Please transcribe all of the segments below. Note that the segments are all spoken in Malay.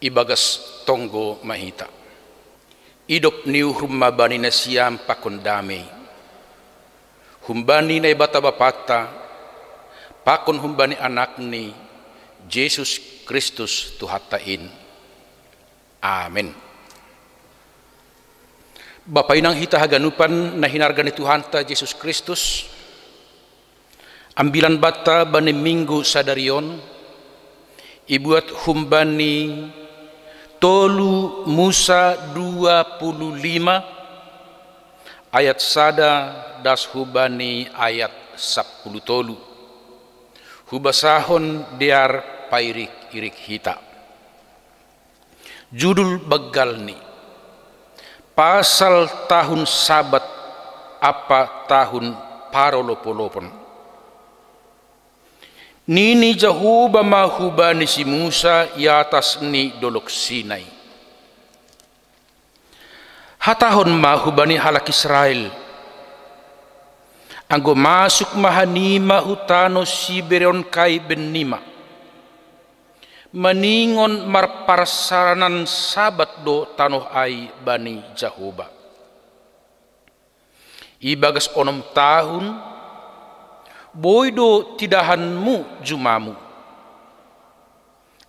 ibagas tonggo mahita. Idop niu humma bani na siyam pakon damay. Humbani na ibata bapata, pakon humbani anak ni Jesus Kristus tuhatain. Amen. Bapay nang hita haganupan na hinarga ni Tuhan ta Jesus Kristus, ambilan bata bani minggu sadarion, ibuat humbani tolu Musa 25 ayat sada das hubani ayat 10 tolu. Hubasahon diar pairik irik hita. Judul begal ni pasal tahun sabat apa tahun parolopolopon. Nini Jahuba mahubani si Musa yatas ni dolok Sinai. Hatahon mahubani halak Israel. Anggo masuk mahanima hutano Siberon kai benima. Maningon marparsaranan sabat do tanoh ai bani Jahuba. Ibagas 6 tahun boydo tidahanmu jumamu.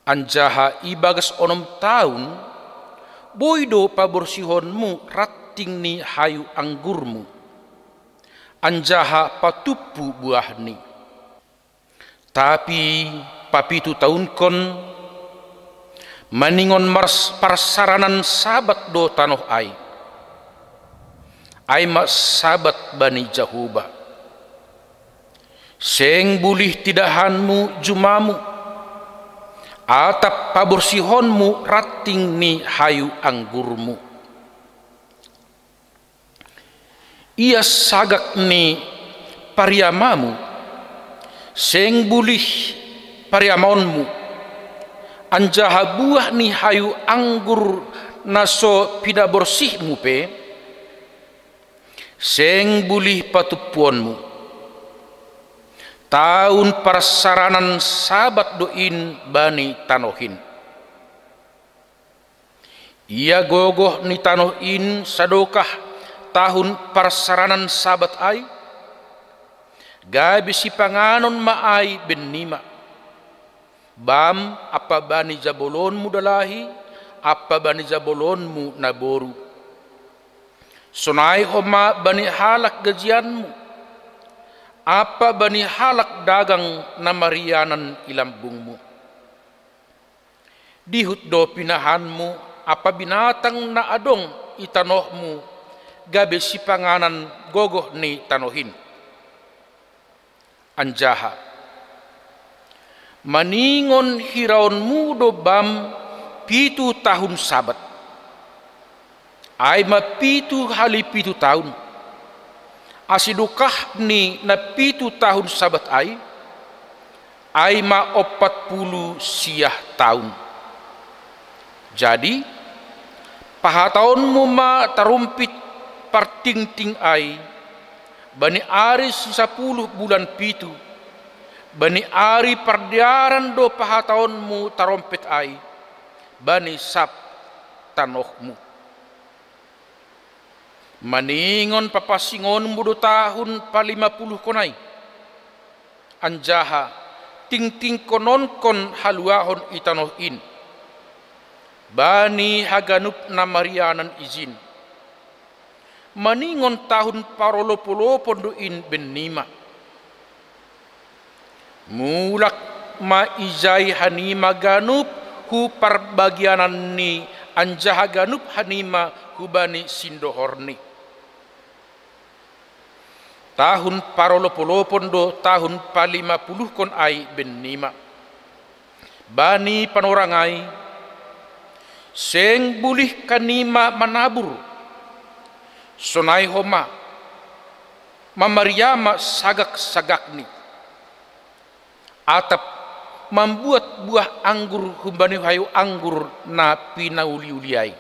Anjaha ibagas 6 tahun boydo paborsihonmu ratting ni hayu anggurmu. Anjaha patupu buahni. Tapi papitu tahun kon maningon parsaranan sabat do tanoh ai. Ai mas sabat bani Jahuba. Seng bulih tidahanmu jumamu, atap paborsihonmu ratting ni hayu anggurmu. Ia sagak ni pariamamu, seng bulih pariamonmu, anjaha buah ni hayu anggur naso pida borsihmu pe, seng bulih patupuanmu. Tahun parsaranan sabat doin bani tanohin. Ia gogoh ni tanohin sadokah tahun parsaranan sabat ai. Gabi si panganon maai benima. Bam apa bani Jabolonmu dalahi, apa bani Jabolonmu naboru. Sonai homa bani halak gajianmu. Apa bani halak dagang na marianan ilambungmu. Dihut do pinahanmu, apa binatang na adong itanohmu, gabe si panganan gogoh ni tanohin. Anjaha maningon hiraonmu do bam 7 tahun sabat. Ay mapitu hali 7 tahun. Asidukah ni na 7 tahun sabat ai ma 40 siah tahun. Jadi pahataonmu ma tarumpit parting-ting ai bani ari 10 bulan 7 bani ari pardiaran do pahataonmu tarumpit ai bani sab tanohmu. Maningon papasingon mudo tahun pa 50 konai. Anjaha ting-ting konon kon haluahon itanohin. Bani haganup na marianan izin. Maningon tahun parolopolopon doin benima. Mulak maizai hanima ganup hu parbagianan ni anjaha ganup hanima hubani sindohorni. Tahun parolopolopon do tahun pa 50 kon ai benima. Bani panorangai seng bulih kanima manabur. Sonai homa mamariama sagak-sagakni. Atap membuat buah anggur humbani hayu anggur na pinauli-uliai.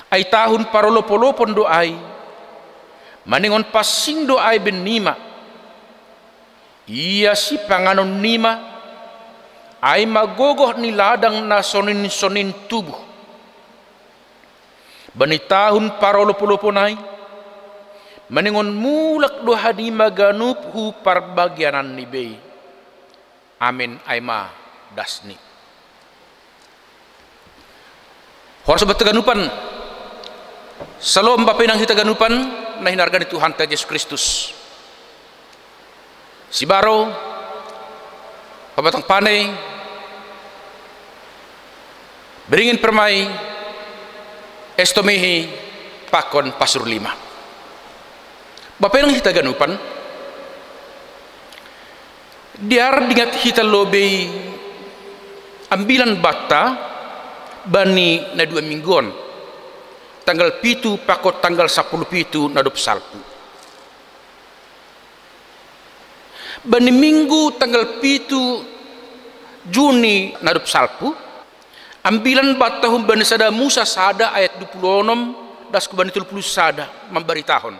Ai tahun parolopolopon do ai maningon pasing do ai benima. Ia si panganon nima ay magogoh ni ladang na sonin-sonin tubuh. Bani tahun parolopo-lopo nai, maningon mulak dohani maganup hu parbagianan ni bei. Amin aima dasni. Horas bataganupan, salom bapinang hitaganupan na hinargan ni Tuhan ta Yesus Kristus. Si Baro, pabatang panay, beringin permai, estomihi pakon pasur lima. Bapak yang kita ganupan, diar dingat kita lobe ambilan bata bani na 2 mingguan, tanggal pitu pakot tanggal 10 pitu nadup salpu. Bani minggu tanggal pitu Juni nadup salpu, ambilan bata bani sada Musa sada ayat 26 das kubani 30 sada memberi tahun.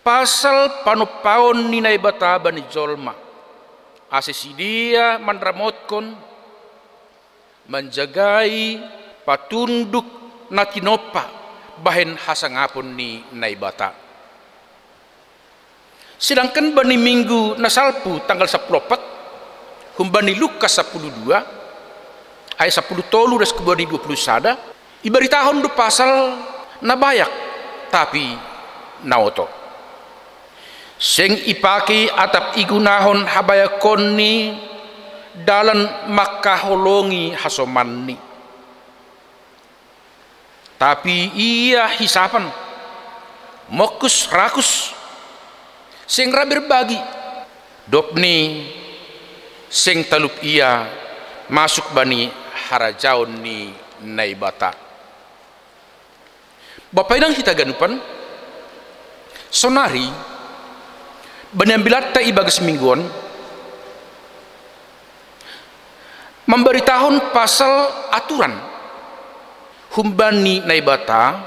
Pasal panupaon ninay bata bani jolma, asisidia mandramotkon, menjagai patunduk na tinopa bahen hasangapon ni naibata. Sedangkan bani minggu nasalpu tanggal 14 humbani Lukas 12 ayat 10 tolu das kubani 20 sada ibari tahun du pasal nabayak tapi naoto. Seng ipaki atap igunahon habayakon ni dalan makaholongi hasoman ni. Tapi ia hisapan mokus rakus seng berbagi dopni seng talup ia masuk bani harajaon ni naibata. Bapak idang kita ganupan sonari bani ambilatta ibagas mingguan memberi tahun pasal aturan humbani naibata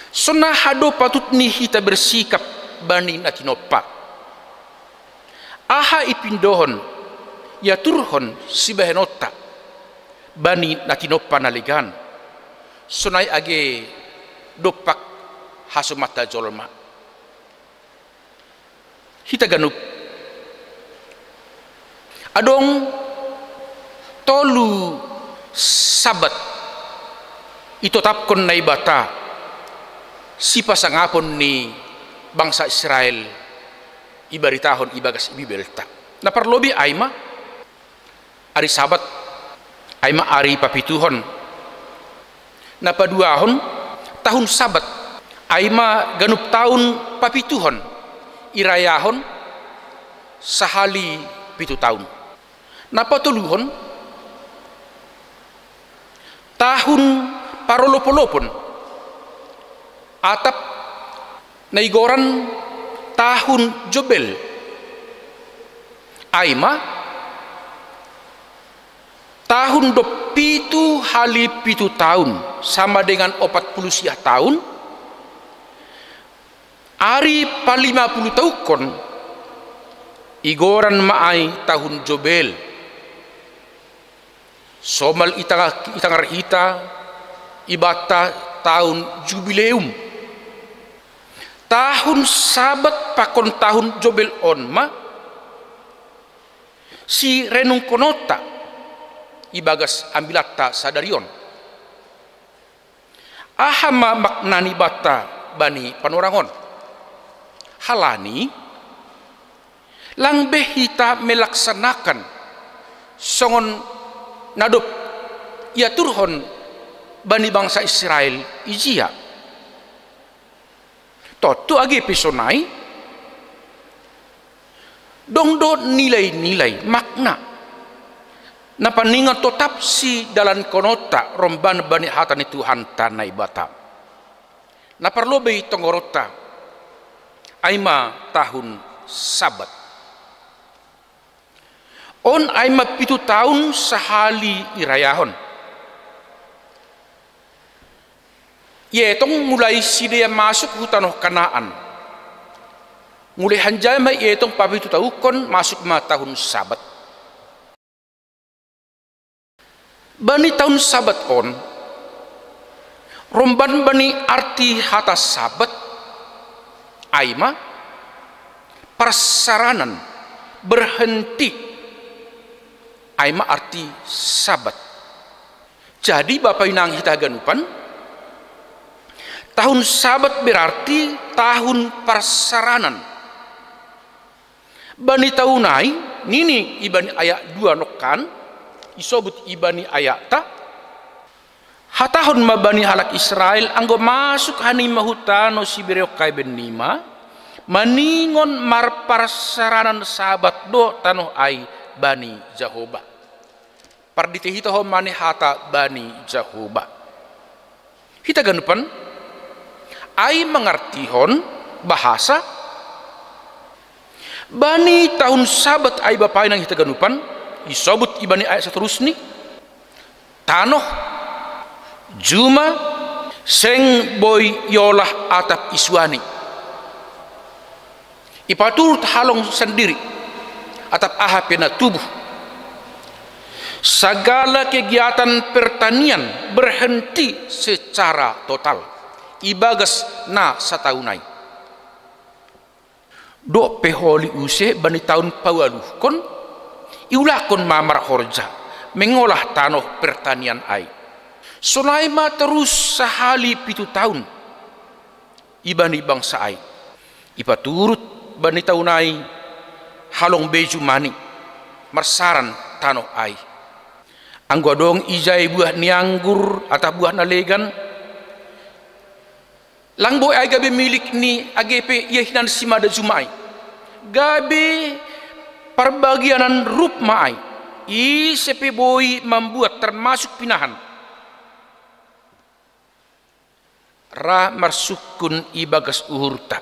sunah hado patut ni kita bersikap bani natinopa aha ipindohon ya turhon sibahenota bani natinopa naligan sunai age dopak hasumata jolma hita ganup adong tolu sabat ito tapkon naibata si pasangapon ni bangsa Israel ibaritahon ibagas ibibelta na parlobi ayma ari sabat ayma ari papituhon na paduahon tahun sabat ayma ganup tahun papituhon irayahon sahali 7 tahun. Napa tuluhon tahun parolopolopon atap naigoran tahun jobel aima tahun 7 hali 7 tahun sama dengan 40 tahun. Ari pa 50 tahun igoran maay tahun jobel somal itangar ita ibata tahun jubileum tahun sabat pakon tahun jobel onma si renung konota ibagas ambilata sadarion ahama maknani bata bani panorangon halani lang behita melaksanakan songon nadop ya turhon bani bangsa Israel ijia totu agi pisonai dongdo nilai-nilai makna na paningan tetap si dalan konota romban bani hatani Tuhan tanai bata na parlobe tongorota aima tahun sabat on aima 7 tahun sahali irayahon yetong mulai sidia masuk hutanoh Kanaan mulai hanjai mai ietong papitu tahu kon masuk ma tahun Sabat. Bani tahun Sabat on romban bani arti hata Sabat aima persaranan berhenti aima arti Sabat. Jadi Bapak Inang kita ganupan tahun Sabat berarti tahun persaranan. Bani tahunai nini ibani ayat 2 nokan isobut ibani ayat ta hatahun mabani halak Israel anggo masuk hani mahutano sibireo kai benima maningon mar persaranan Sabat do tanoh ai bani Jahoba. Pardite hita ho mani hata bani Jahoba. Hita ganupan ai mengartihon bahasa bani tahun Sabat ai bapai nang hita ganupan isobut ibani ayat seterusni tanoh juma seng boy yolah atap iswani ipatur halong sendiri atap ahapena tubuh. Segala kegiatan pertanian berhenti secara total. Ibagas na satahunai. Do peholi use bani tahun pawaluh kon iulakon mamar horja mengolah tanah pertanian ai. Sulaima terus sahali 7 tahun ibani bangsa ai. Ipa turut bani tahunai halong beju mani marsaran tanah ai. Anggo dong ijai buah nianggur atau buah nalegan langbo ay gabe milik ni AGP yahinan simada jumai gabe perbagianan rup maai sepe boy membuat termasuk pinahan ra marsukun ibagas uhurta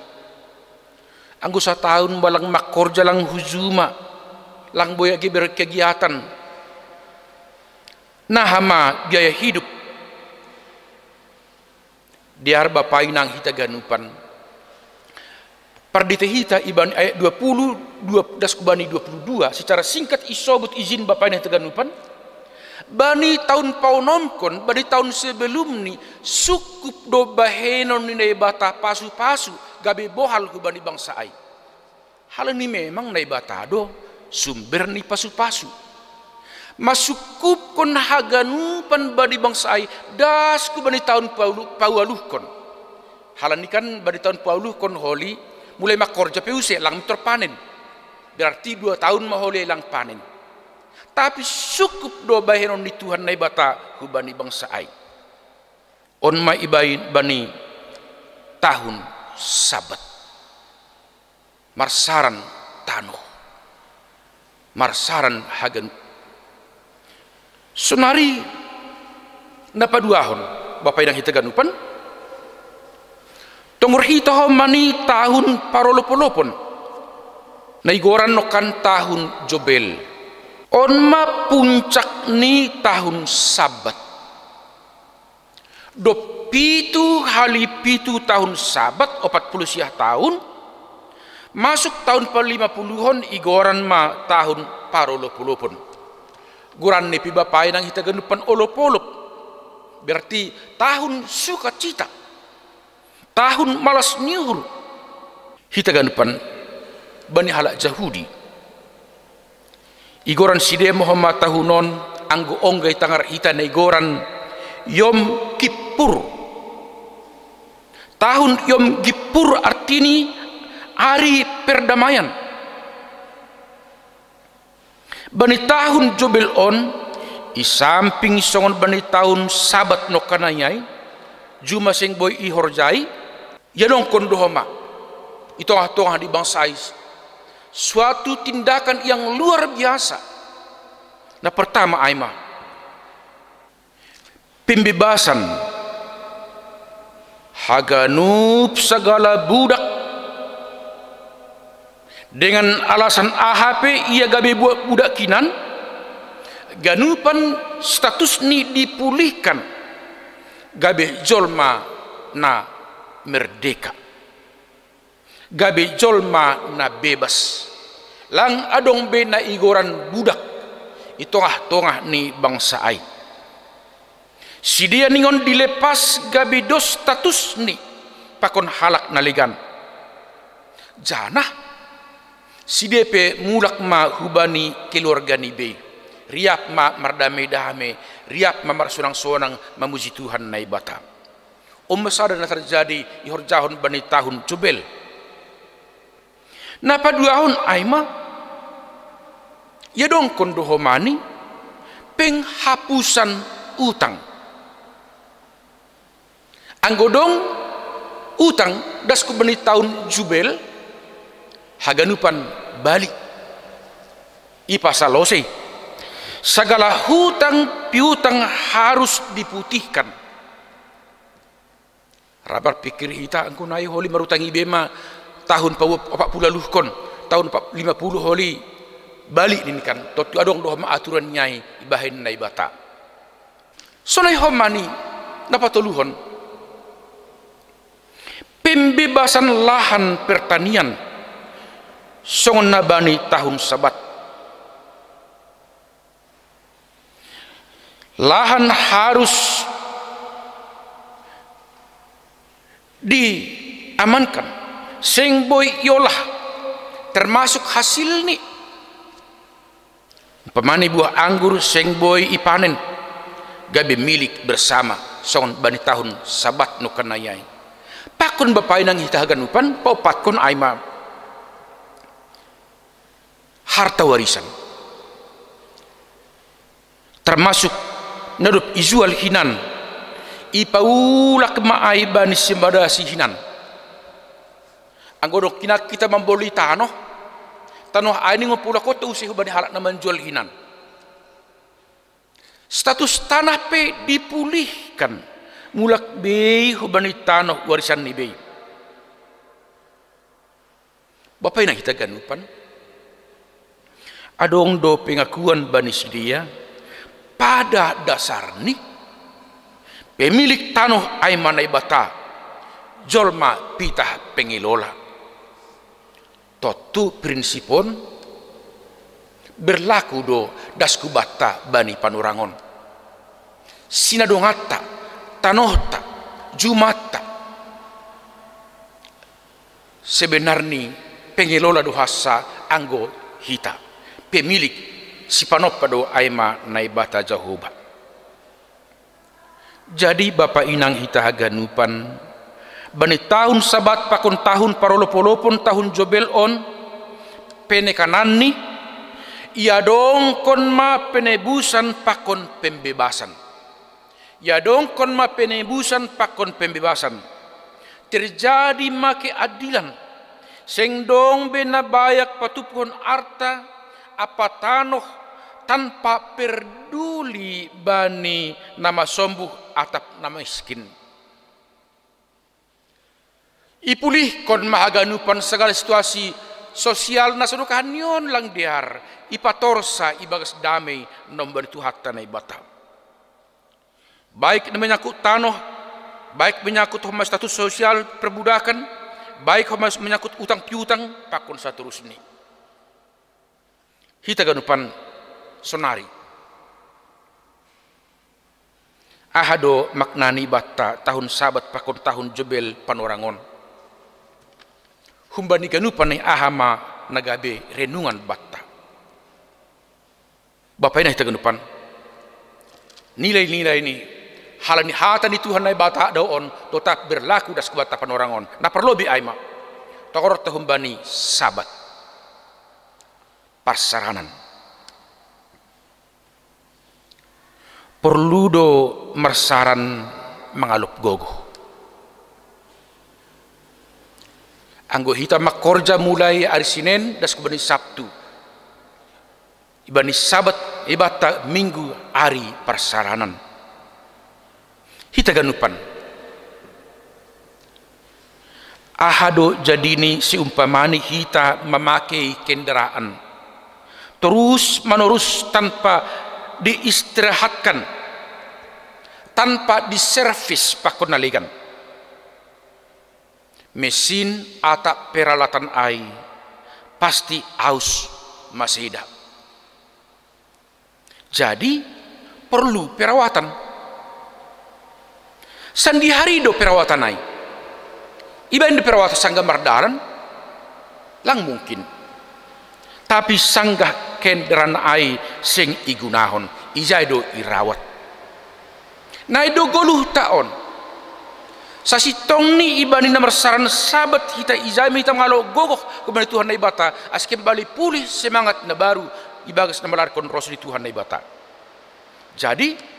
anggo sa tahun balang makorja lang hujuma lang boy agi berkegiatan nahama biaya hidup diar bapai nang hita ganupan pardite hita iban ayat 20 das kubani 22 secara singkat isobut izin bapai nang hita ganupan bani tahun paunomkon bani tahun sebelum ni sukup do bahenon ni bata pasu-pasu gabe bohal ku bani bangsa ai hal ini memang nai bata do sumber ni pasu-pasu masukup kon haganupan bani bangsa ai das ku bani tahun pawaluh kon halani kan bani tahun pawaluh kon holi mulai makorja peuse lang terpanen berarti 2 tahun mahole lang panen tapi sukup do bahenon ni Tuhan nai bata ku bani bangsa ai on ma ibai bani tahun Sabat marsaran tanoh marsaran hagan sunari napa 2 hon bapai nang hita ganupan tongor hita mani tahun parolopolopon naigoran nokan tahun Jobel on ma puncak ni tahun Sabat do pitu hali pitu tahun Sabat 40 tahun masuk tahun 50-hon igoran ma tahun parolopolopon guran nepi bapai nang hita ganupan olop-olop berarti tahun sukacita tahun malas nyuhur hita ganupan bani halak Yahudi igoran side Muhammad tahunon anggo onggai tangar hita na igoran Yom Kippur tahun Yom Kippur artini hari perdamaian bani tahun Jobel on isamping songon bani tahun Sabat no kanayay juma sing boy ihorjay yanong kondohoma ito atong di bangsay suatu tindakan yang luar biasa na pertama ay pembebasan haganup segala budak dengan alasan AHP ia gabe buat budak kinan ganupan status ni dipulihkan gabe jolma na merdeka gabe jolma na bebas lang adong be na igoran budak itongah-tongah ni bangsa ai si dia ningon dilepas gabe dos status ni pakon halak naligan janah si dia pe mulak ma hubani keluarga ni be riap ma mardame dame riap ma marsunang-sunang memuji Tuhan nai bata masada na terjadi ihorjahon bani tahun Jubel napa 2 tahun aima ya dong kondohomani penghapusan utang anggodong utang das ku bani tahun Jubel haganupan balik ipasalose segala hutang piutang harus diputihkan. Rabar pikir kita angku nai holi marutangi bema tahun 40 kon tahun 50 holi balik ini kan totu adong doh ma aturan nyai ibahin nai bata sonai homani napa toluhon pembebasan lahan pertanian songon nabani tahun sabat lahan harus diamankan sing boy yolah termasuk hasil ni pemani buah anggur sing boy ipanen gabe milik bersama songon bani tahun sabat no kanayai pakon bapai nang hitahagan upan paupat kon aima harta warisan termasuk nadup izual hinan ipaulak maai bani sembada sihinan anggodok kita memboli tanah ini ngopula kota usih bani halak na menjual hinan status tanah pe dipulihkan mulak bei hubani tanah warisan ni bei bapak ina kita ganupan adong do pengakuan bani sidia pada dasar ni pemilik tanah aimanai bata jolma pitah pengelola totu prinsipon berlaku do dasku bata bani panurangon sinadongata tanohta jumata sebenarnya pengelola do hasa anggo hita pemilik si panoppa do aima nai bata jahoba. Jadi bapak inang hita haganupan bani tahun sabat pakon tahun parolopolopon tahun Jobel on penekanan ni ia dong kon ma penebusan pakon pembebasan ia dong kon ma penebusan pakon pembebasan terjadi make adilan seng dong bena bayak patupon arta apa tanoh tanpa peduli bani nama sombuh atap nama miskin ipulih kon mahaganupan segala situasi sosial nasono kanyon lang diar ipatorsa ibagas damai nomor tuhata na ibata baik menyangkut tanah baik menyangkut homa status sosial perbudakan baik homa menyangkut utang piutang pakon saterusni hita ganupan sonari ahado maknani batta tahun sabat pakon tahun Jobel panorangon humbani ganupan ni ahama nagabe renungan batta bapak ini hita ganupan nilai-nilai ini halani hata ni Tuhan nai bata daon tetap berlaku das kubata panorangon na perlobi aima tokorot humbani sabat pasaranan perlu do marsaran mengalup gogo anggo hita makorja mulai hari Senin das kubani Sabtu ibani sabat ibata minggu hari persaranan hita ganupan ahado jadini si umpamani hita memakai kendaraan terus menerus tanpa diistirahatkan tanpa diservis pakon naligan mesin atau peralatan air pasti aus masih hidup. Jadi perlu perawatan. Sandi hari do perawatan air. Iba yang perawatan sanggah mardalan lang mungkin. Tapi sanggah kendaraan air sing igunahon ijai do irawat. Nah do goluh taon. Sasitong ni iba ni namarsaran sabat kita ijai kita ngalo gogok kepada Tuhan na ibata as kembali pulih semangat na baru ibagas na malarkon rasul Tuhan na ibata. Jadi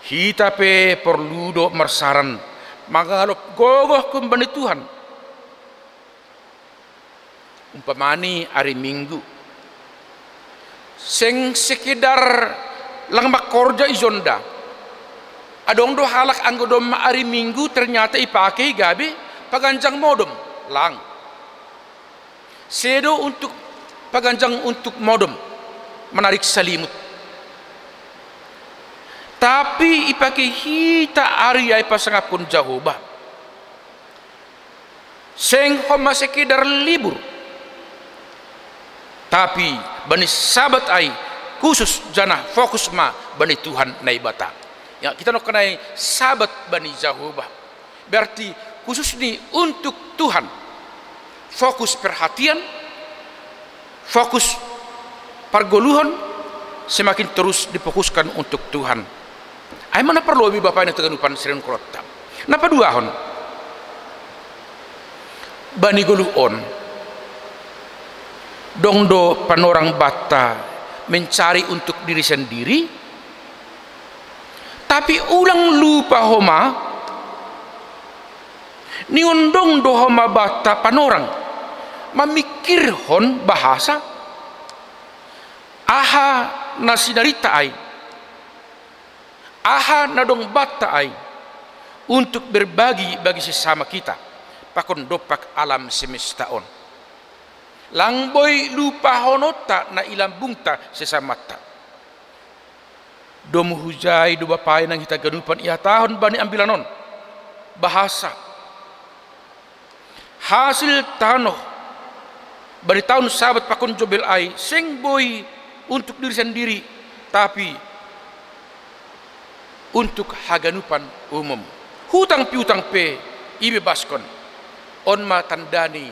kita pe perlu do marsaran mangalop gogoh kembali Tuhan. Umpamani hari Minggu seng sekedar lang makorja izonda adong do halak anggodom hari Minggu ternyata ipakai gabi paganjang modem lang sedo untuk paganjang untuk modem menarik salimut tapi ipakai hita hari ay pasangapun Jehovah seng homa sekedar libur tapi bani sabat ay khusus jana fokus ma bani Tuhan na ibata. Ya kita nak kenai sabat bani Jehovah. Berarti khusus ni untuk Tuhan. Fokus perhatian, fokus pergoluhan semakin terus difokuskan untuk Tuhan. Ay mana perlu abi bapak ini teganupan seren kolota. Napa dua hon? Bani goluon dongdo panorang bata mencari untuk diri sendiri tapi ulang lupa homa ni undong do homa bata panorang memikir hon bahasa aha nasidarita ai aha nadong bata ai untuk berbagi bagi sesama kita pakon dopak alam semesta on langboy lupa honota na ilang bungta sesamata domu hujai do bapay nang kita ganupan iya tahun bani ambilanon bahasa hasil tanoh bani tahun sahabat pakon jobel ai seng boy untuk diri sendiri tapi untuk haganupan umum hutang piutang pe ibe baskon on ma tandani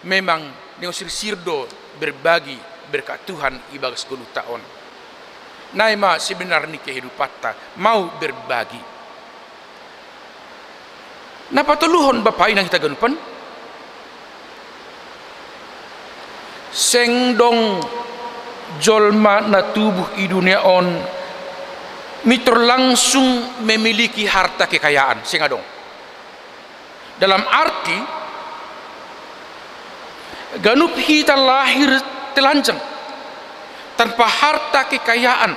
memang neosir sirdo berbagi berkat Tuhan ibagas gulu taon. Naima sebenarnya kehidupan mau berbagi. Napa tuluhon bapai nang kita ganupan? Sengdong jolma na tubuh i dunia on mitro langsung memiliki harta kekayaan sengadong. Dalam arti ganup kita lahir telanjang tanpa harta kekayaan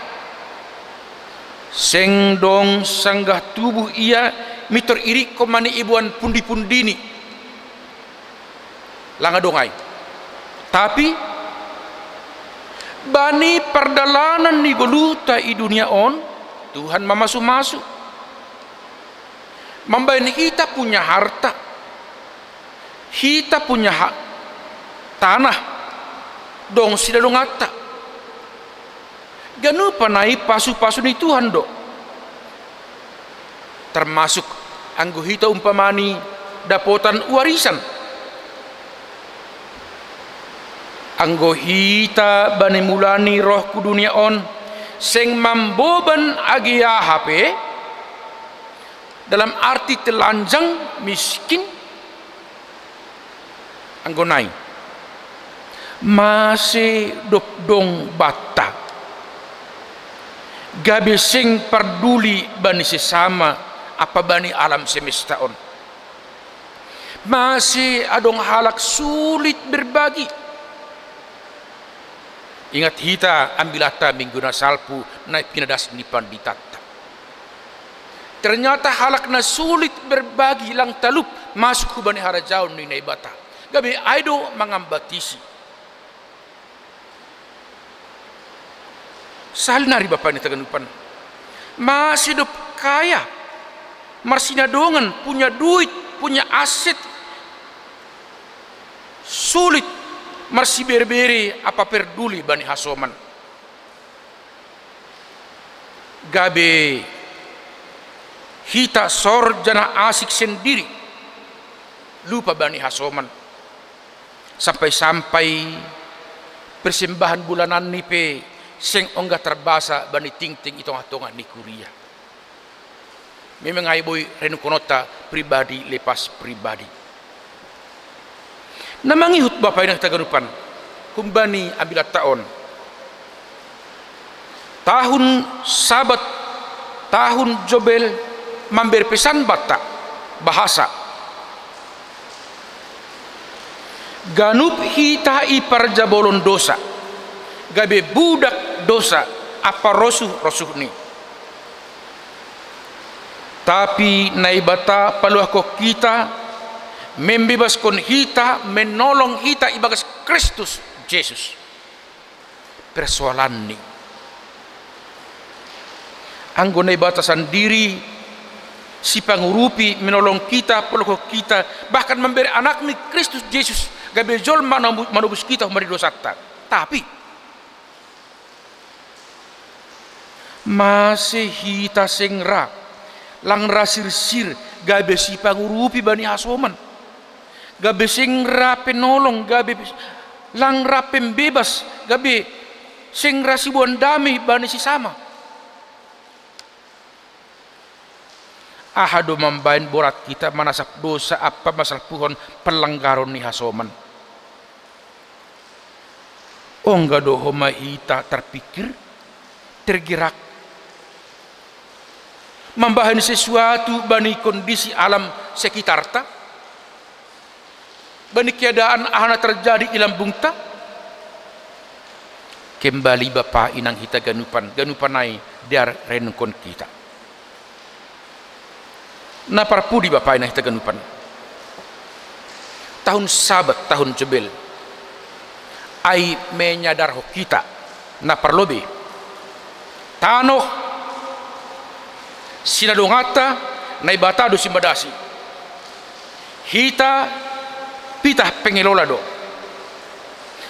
sengdong sanggah tubuh ia mitor iri komani ibuan pundi-pundini langadongai tapi bani perdalanan ni goluta i dunia on Tuhan mamasu-masu membain kita punya harta kita punya hak tanah dong sida dong atta ganu panai pasu-pasu ni Tuhan do termasuk anggo hita umpamani dapotan warisan anggo hita bani mulani roh ku dunia on seng mamboban agia HP dalam arti telanjang miskin anggo nai masih dong bata gabe sing peduli bani sesama apa bani alam semesta on masih adong halak sulit berbagi. Ingat kita ambilata minggu na salpu naik pinadas ni panditata ternyata halak na sulit berbagi lang talup masuk ke bani harajaun ni naibata gabe aido mangambatisi sahal nari bapak ni taganupan masih hidup kaya marsina dongan punya duit punya aset sulit marsi berberi apa peduli Bani Hasoman. Gabe hita sorjana asik sendiri, lupa Bani Hasoman. Sampai-sampai persembahan bulanan nipe seng onggah terbasa Bani ting-ting itu ngatongan ni kuliah. Memang ai boy renu konota pribadi lepas pribadi. Namangi hut bapak yang tagarupan kumbani ambil tahun sabat tahun jobel mamber pesan bata bahasa ganup hita ipar jabolon dosa gabe budak dosa apa rosuh ni tapi naibata paluako kita membebaskan hita menolong hita ibagas Kristus Yesus persoalan ni anggo naibata sendiri si pangurupi menolong kita paluako kita bahkan memberi anak ni Kristus Yesus gabe jol manubus kita mari dosata tapi masih hita sengra lang rasir-sir gabe si pangurupi Bani Hasoman gabe sengra penolong gabe lang rapem bebas gabe sengra si buan damai Bani si sama ahado mambain borat kita manasap dosa apa masal puhon pelanggaron ni Hasoman. Ongga doho mahita terpikir tergerak membahan sesuatu bani kondisi alam sekitar ta bani keadaan ahana terjadi ilam bungta kembali bapa inang hita ganupanai diar renukon kita na parpudi bapak inang hita ganupan tahun sabat tahun jebel ai menyadar ho kita na parlobe tanoh sinadongata na ibatado simbadasi hita pitah pengelola do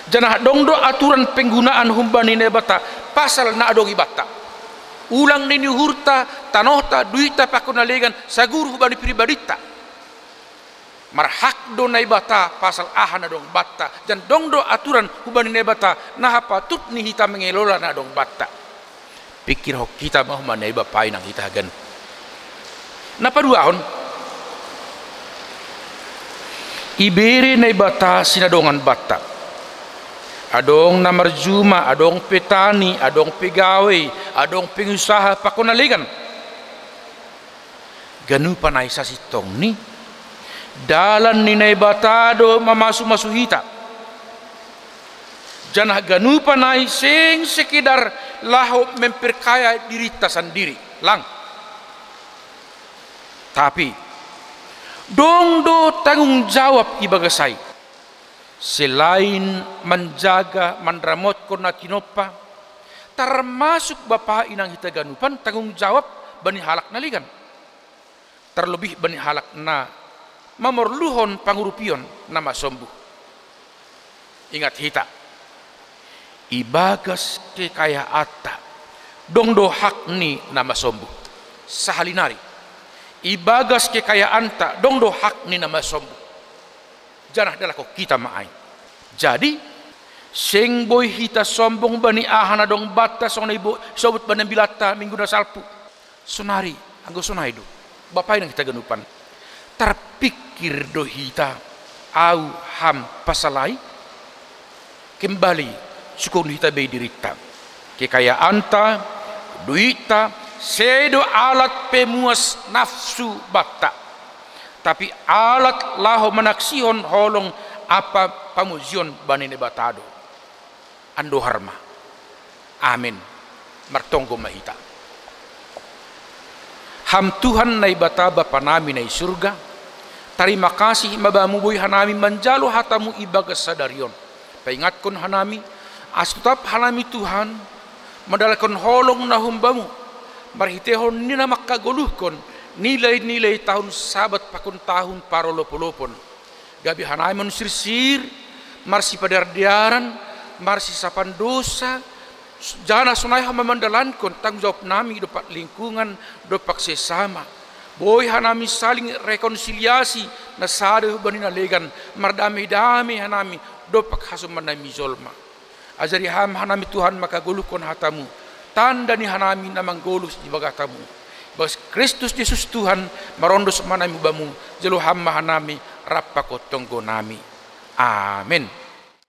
janah dongdo aturan penggunaan humbani nebata pasal na adong ibata ulang nini hurta tanohta duita pakunalegan saguru hubani pribadita marhak do naibata pasal ahana dong batta dan dongdo aturan hubani naibata nahapa tut ni hita mengelola na dong batta pikir hok kita mau manaiba pain ang hita gan napa duahon ibere naibata sinadongan batta adong namarjuma, adong petani, adong pegawai, adong pengusaha pakunaligan. Ganu panai sasitong ni dalan ni naibatado mamasu-masu hita. Janah ganu panai sing sekedar laho memperkaya diri ta sendiri lang. Tapi dongdo tanggung jawab ibagasai. Selain menjaga mandramot kona kinopa termasuk bapa inang hita ganupan tanggung jawab bani halak naligan terlebih bani halak na mamorluhon pangurupion nama sombuh ingat hita ibagas kekayaata dongdo hak ni nama sombuh sahalinari ibagas kekayaan ta dongdo hak ni nama sombuh janah dalako kita maay jadi sing boy hita sombong bani ahana dong batta song ibu sobut bani bilata minggu na salpu sonari anggo sonai do bapai nang kita ganupan terpikir do hita au ham pasalai kembali sukun hita be dirita kekayaan ta duita sedo alat pemuas nafsu batta tapi alat laho menaksihon holong apa pamuzion bani nebatado ando harma amin martonggo mahita ham Tuhan nai bata bapa nami nai surga terima kasih mabamu boy hanami manjalo hatamu ibagas sadarion paingatkon hanami astutap hanami Tuhan madalakon holong nahumbamu marhitehon nina makagoluhkon nilai-nilai tahun sabat pakun tahun parolopolopon gabi hanai manusirsir marsi padardiaran marsi sapan dosa jana sunai hama mandalankon tanggung jawab nami dopak lingkungan dopak sesama boy hanami saling rekonsiliasi na sade banina legan mardami-dami hanami dopak hasum manami zolma ajari hanami Tuhan maka golukon hatamu tanda ni hanami namang golus di bagatamu bas Kristus Yesus Tuhan marondos manami bamu jelo hamma hanami rappa ko tonggo nami amin.